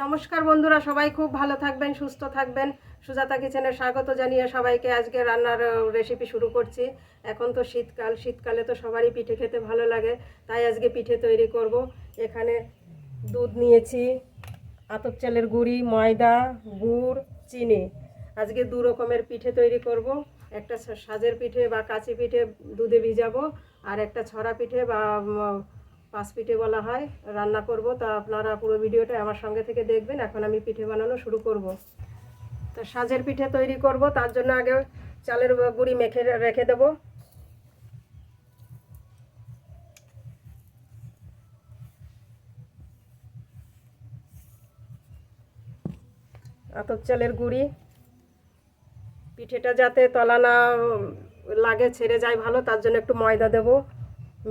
নমস্কার বন্ধুরা, সবাই খুব ভালো থাকবেন, সুস্থ থাকবেন। সুজাতা কিচেনে স্বাগত জানিয়ে সবাইকে আজকে রান্নার রেসিপি শুরু করছি। এখন তো শীতকালে তো সবারই পিঠে খেতে ভালো লাগে, তাই আজকে পিঠে তৈরি করব। এখানে দুধ নিয়েছি, আতপ চালের গুঁড়ি, ময়দা, গুড়, চিনি। আজকে দু রকমের পিঠে তৈরি করব। একটা সাজের পিঠে বা কাচি পিঠে দুধে ভিজাবো, আর একটা ছড়া পিঠে বা পাঁচ পিঠে বলা হয় রান্না করব। তা আপনারা পুরো ভিডিওটা আমার সঙ্গে থেকে দেখবেন। এখন আমি পিঠে বানানো শুরু করব। তো সাজের পিঠে তৈরি করব, তার জন্য আগে চালের গুঁড়ি মেখে রেখে দেব। আতপ চালের গুঁড়ি, পিঠেটা যাতে তলা না লাগে, ছেড়ে যায় ভালো, তার জন্য একটু ময়দা দেব।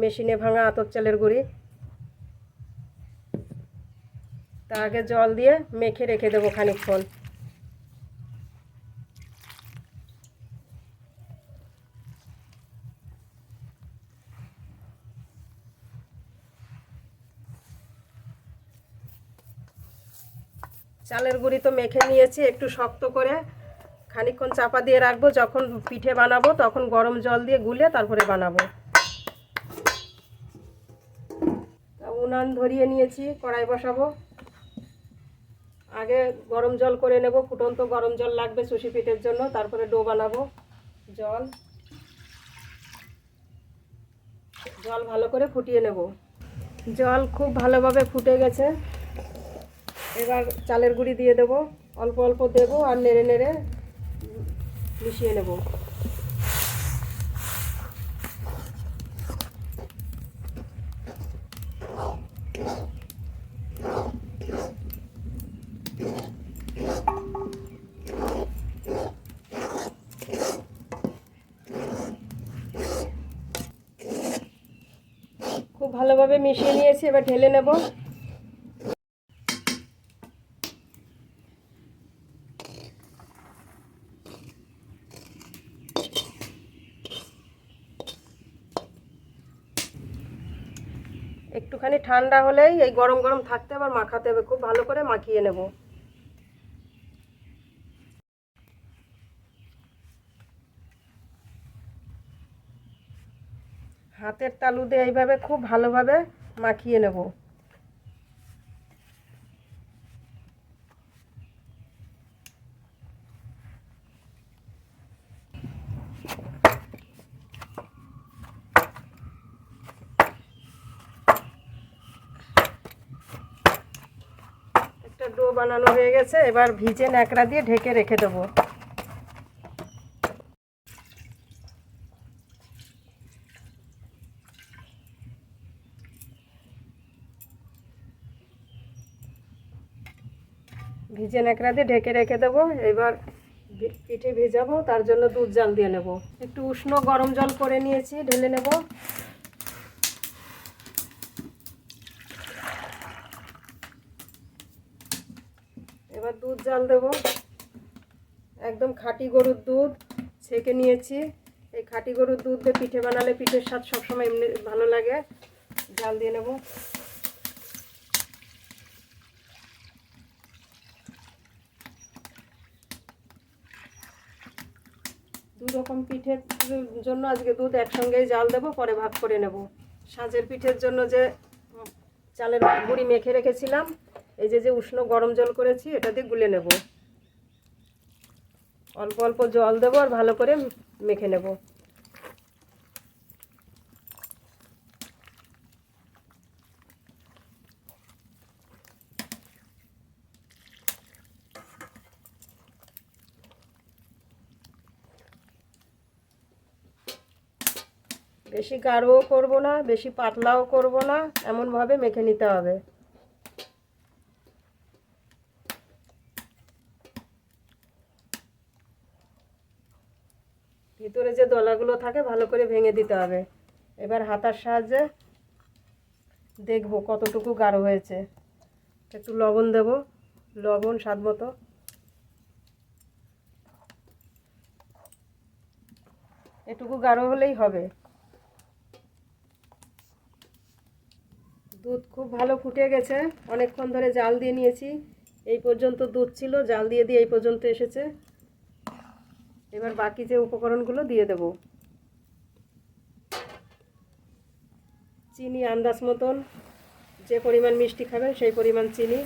মেশিনে ভাঙা আতপ চালের গুঁড়ি, তা আগে জল দিয়ে মেখে রেখে দেবো খানিকক্ষণ। চালের গুঁড়ি তো মেখে নিয়েছি, একটু শক্ত করে খানিকক্ষণ চাপা দিয়ে রাখবো। যখন পিঠে বানাবো তখন গরম জল দিয়ে গুলে তারপরে বানাবো। উনান ধরিয়ে নিয়েছি, কড়াই বসাবো। আগে গরম জল করে নেব, ফুটন্ত গরম জল লাগবে সুশি পিঠের জন্য। তারপরে ডো বানাবো। জল ভালো করে ফুটিয়ে নেব। জল খুব ভালোভাবে ফুটে গেছে। এবার চালের গুঁড়ি দিয়ে দেব, অল্প অল্প দেব, আর নেড়ে নেড়ে মিশিয়ে নেব। খুব ভালোভাবে মিশিয়ে নিয়েছি, এবার ঢেলে নেব। একটুখানি ঠান্ডা হলেই এই গরম গরম থাকতে আবার মাখাতে হবে, খুব ভালো করে মাখিয়ে নেব। হাতের তালু দিয়ে এইভাবে খুব ভালোভাবে মাখিয়ে নেব। একটা ডো বানানো হয়ে গেছে, এবার ভিজে ন্যাকড়া দিয়ে ঢেকে রেখে দেবো। ভিজে ন্যাকড়া দিয়ে ঢেকে রেখে দেবো। এবার পিঠে ভেজাবো, তার জন্য দুধ জাল দিয়ে নেব। একটু উষ্ণ গরম জল করে নিয়েছি, ঢেলে নেব। এবার দুধ জাল দেব। একদম খাঁটি গরুর দুধ ছেঁকে নিয়েছি। এই খাঁটি গরুর দুধ দিয়ে পিঠে বানালে পিঠের স্বাদ সবসময় এমনি ভালো লাগে। জাল দিয়ে নেব। দু রকম পিঠের জন্য আজকে দুধ একসঙ্গেই জাল দেব, পরে ভাগ করে নেব। সাজের পিঠের জন্য যে চালের গুঁড়ি মেখে রেখেছিলাম, এই যে উষ্ণ গরম জল করেছি, এটা দিয়ে গুলে নেব। অল্প অল্প জল দেবো আর ভালো করে মেখে নেব। বেশি গাঢ়ও করব না, বেশি পাতলাও করব না, এমনভাবে মেখে নিতে হবে। ভিতরে যে দলাগুলো থাকে ভালো করে ভেঙে দিতে হবে। এবার হাতার সাহায্যে দেখব কতটুকু গাঢ় হয়েছে। একটু লবণ দেব, লবণ স্বাদ মতো। এটুকু গাঢ় হলেই হবে। দুধ খুব ভালো ফুটে গেছে, অনেকক্ষণ ধরে জাল দিয়ে নিয়েছি। এই পর্যন্ত দুধ ছিল, জাল দিয়ে দিয়ে এই পর্যন্ত এসেছে। এবার বাকি যে উপকরণগুলো দিয়ে দেব। চিনি আন্দাজ মতন, যে পরিমাণ মিষ্টি খাবেন সেই পরিমাণ চিনি।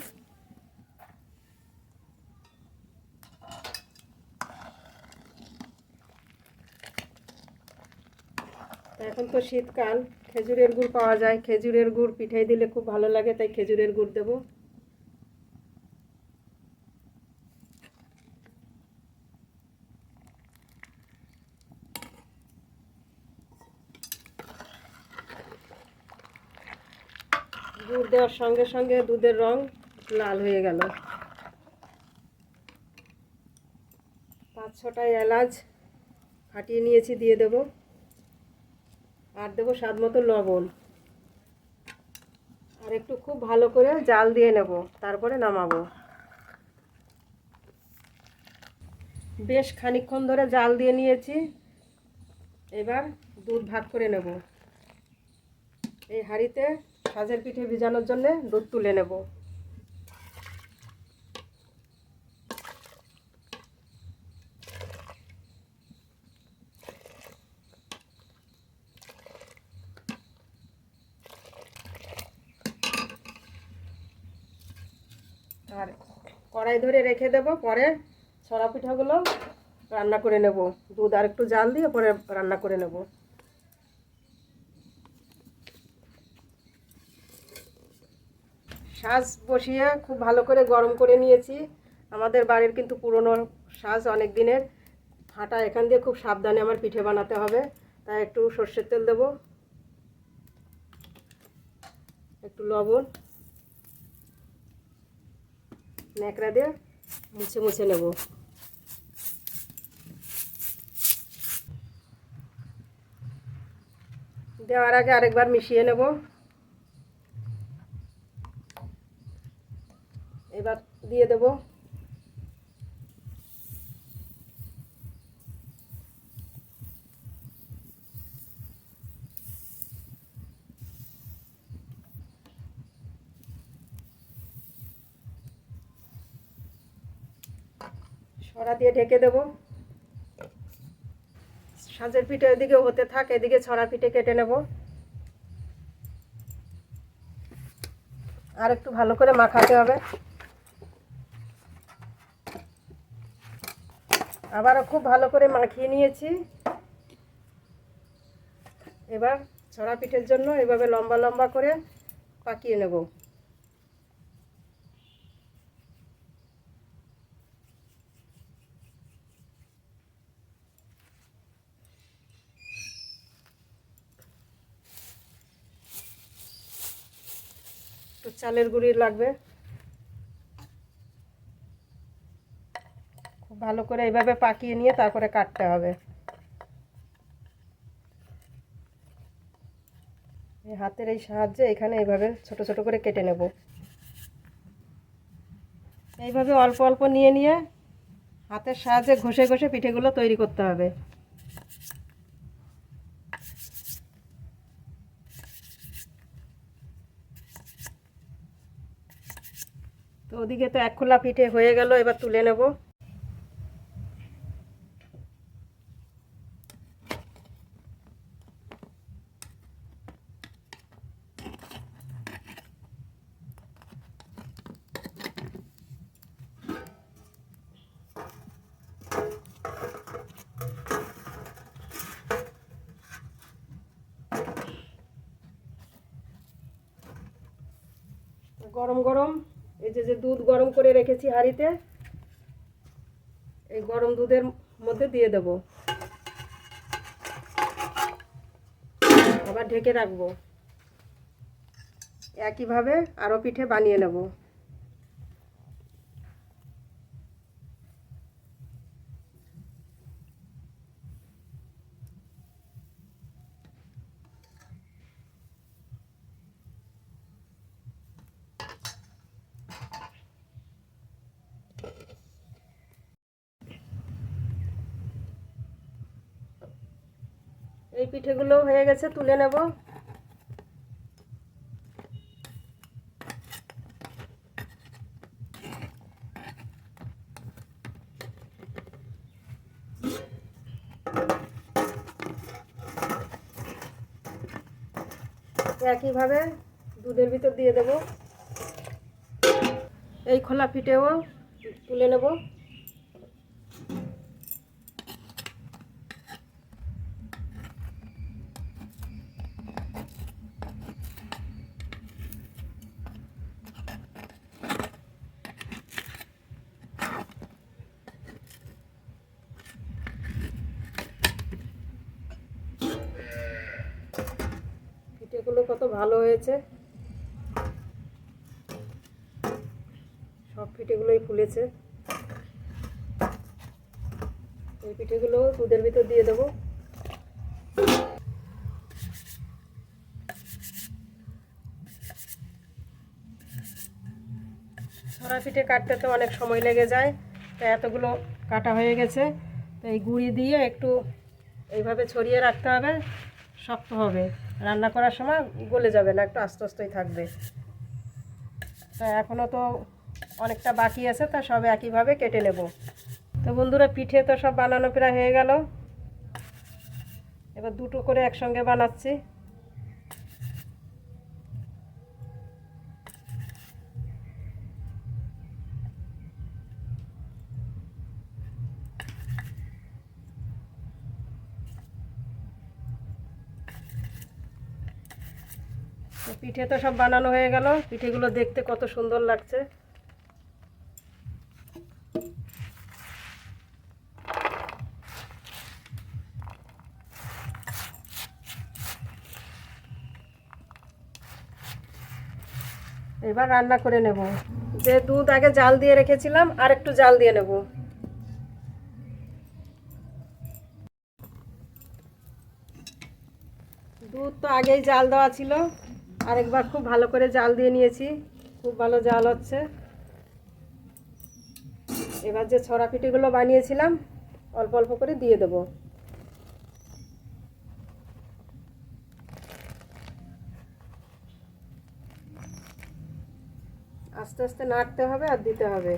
এখন তো শীতকাল, খেজুরের গুড় পাওয়া যায়, খেজুরের গুড় পিঠায় দিলে খুব ভালো লাগে, তাই খেজুরের গুড় দেব। গুড় দেওয়ার সঙ্গে সঙ্গে দুধের রং লাল হয়ে গেল। 5-6টা এলাচ ফাটিয়ে নিয়েছি, দিয়ে দেব। আর দেবো স্বাদ মতো লবণ। আর একটু খুব ভালো করে জাল দিয়ে নেব, তারপরে নামাবো। বেশ খানিকক্ষণ ধরে জাল দিয়ে নিয়েছি। এবার দুধ ভাগ করে নেব। এই হাঁড়িতে সাজের পিঠে ভিজানোর জন্য দুধ তুলে নেব। আর কড়াই ধরে রেখে দেব, পরে ছড়া পিঠাগুলো রান্না করে নেব। দুধ আর একটু জাল দিয়ে পরে রান্না করে নেব। সাজ বসিয়ে খুব ভালো করে গরম করে নিয়েছি। আমাদের বাড়ির কিন্তু পুরনো সাজ, অনেক দিনের হাঁটা। এখান দিয়ে খুব সাবধানে আমার পিঠে বানাতে হবে, তাই একটু সর্ষের তেল দেব, একটু লবণ, ন্যাকড়া দিয়ে মুছে মুছে নেব। দেওয়ার আগে আরেকবার মিশিয়ে নেব। এবার দিয়ে দেব। ছড়া দিয়ে ঢেকে দেব। সাজের পিঠে এদিকে হতে থাক, এদিকে ছড়া পিঠে কেটে নেব। আর একটু ভালো করে মাখাতে হবে। আবারও খুব ভালো করে মাখিয়ে নিয়েছি। এবার ছড়া পিঠের জন্য এভাবে লম্বা লম্বা করে পাকিয়ে নেব। একটু চালের গুঁড়ি লাগবে। খুব ভালো করে এইভাবে পাকিয়ে নিয়ে তারপরে কাটতে হবে। এই হাতের এই সাহায্যে এখানে এইভাবে ছোট ছোট করে কেটে নেব। এইভাবে অল্প অল্প নিয়ে নিয়ে হাতের সাহায্যে ঘষে ঘষে পিঠেগুলো তৈরি করতে হবে। তো ওদিকে তো এক খোলা পিঠে হয়ে গেল, এবার তুলে নেব। গরম গরম এই যে দুধ গরম করে রেখেছি হাঁড়িতে, এই গরম দুধের মধ্যে দিয়ে দেব। আবার ঢেকে রাখবো। একইভাবে আরও পিঠে বানিয়ে নেব। এই পিঠেগুলো হয়ে গেছে, তুলে নেব। একইভাবে দুধের ভিতর দিয়ে দেব। এই খোলা পিঠেও তুলে নেব। পিঠেগুলো কত ভালো হয়েছে, সব পিঠেগুলোই ফুলেছে। এই পিঠেগুলো দুধের ভিতর দিয়ে দেবো। ছড়া পিঠে কাটতে তো অনেক সময় লেগে যায়, তো এতগুলো কাটা হয়ে গেছে। তো এই গুঁড়ি দিয়ে একটু এইভাবে ছড়িয়ে রাখতে হবে, শক্ত হবে, রান্না করার সময় গলে যাবে না, একটু আস্তে আস্তেই থাকবে। তা এখনও তো অনেকটা বাকি আছে, তা সব একইভাবে কেটে নেব। তো বন্ধুরা, পিঠে তো সব বানানো প্রায় হয়ে গেল। এবার দুটো করে একসঙ্গে বানাচ্ছি। তো পিঠে তো সব বানানো হয়ে গেল। পিঠেগুলো দেখতে কত সুন্দর লাগছে। এবার রান্না করে নেব। যে দুধ আগে জাল দিয়ে রেখেছিলাম, আর একটু জাল দিয়ে নেব। দুধ তো আগেই জাল দেওয়া ছিল, আরেকবার খুব ভালো করে জাল দিয়ে নিয়েছি। খুব ভালো জাল হচ্ছে। এবার যে ছড়া পিঠেগুলো বানিয়েছিলাম অল্প অল্প করে দিয়ে দেব। আস্তে আস্তে নাড়তে হবে আর দিতে হবে।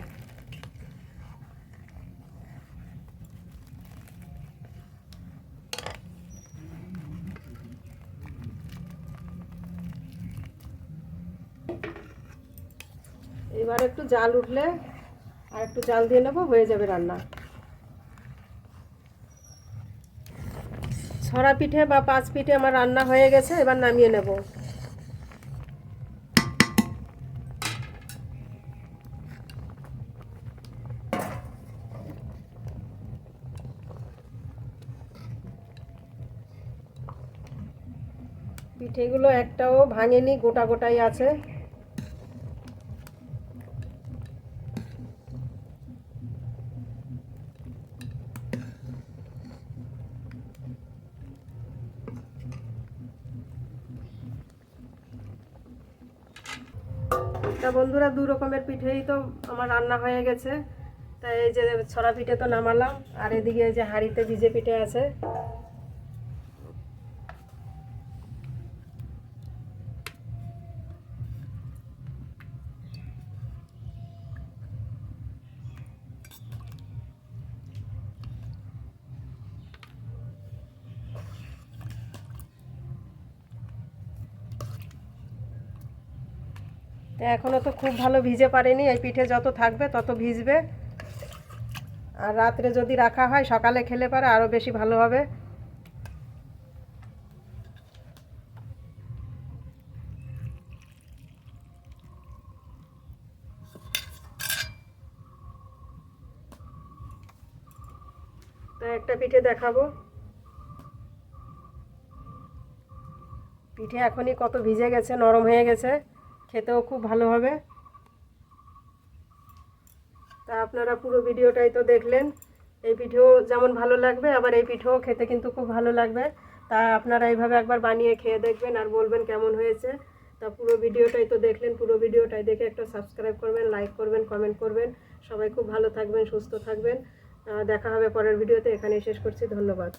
এবার একটু জাল উঠলে আর একটু জাল দিয়ে নেবো, হয়ে যাবে রান্না। ছড়া পিঠে বা পাঁচ পিঠে আমার রান্না হয়ে গেছে, এবার নামিয়ে নেব। পিঠেগুলো একটাও ভাঙেনি, গোটা গোটাই আছে। তা বন্ধুরা, দু রকমের পিঠেই তো আমার রান্না হয়ে গেছে। তাই এই যে ছড়া পিঠে তো নামালাম, আর এদিকে এই যে হাঁড়িতে ভিজে পিঠে আছে। তো এখনও তো খুব ভালো ভিজে পারেনি, এই পিঠে যত থাকবে তত ভিজবে। আর রাত্রে যদি রাখা হয় সকালে খেলে পারে আরও বেশি ভালো হবে। তো একটা পিঠে দেখাবো। পিঠে এখনই কত ভিজে গেছে, নরম হয়ে গেছে, খেতেও খুব ভালো হবে। তা আপনারা পুরো ভিডিওটাই তো দেখলেন। এই পিঠেও যেমন ভালো লাগবে, আবার এই পিঠেও খেতে কিন্তু খুব ভালো লাগবে। তা আপনারা এইভাবে একবার বানিয়ে খেয়ে দেখবেন আর বলবেন কেমন হয়েছে। তা পুরো ভিডিওটাই তো দেখলেন, পুরো ভিডিওটাই দেখে একটা সাবস্ক্রাইব করবেন, লাইক করবেন, কমেন্ট করবেন। সবাই খুব ভালো থাকবেন, সুস্থ থাকবেন। দেখা হবে পরের ভিডিওতে। এখানেই শেষ করছি। ধন্যবাদ।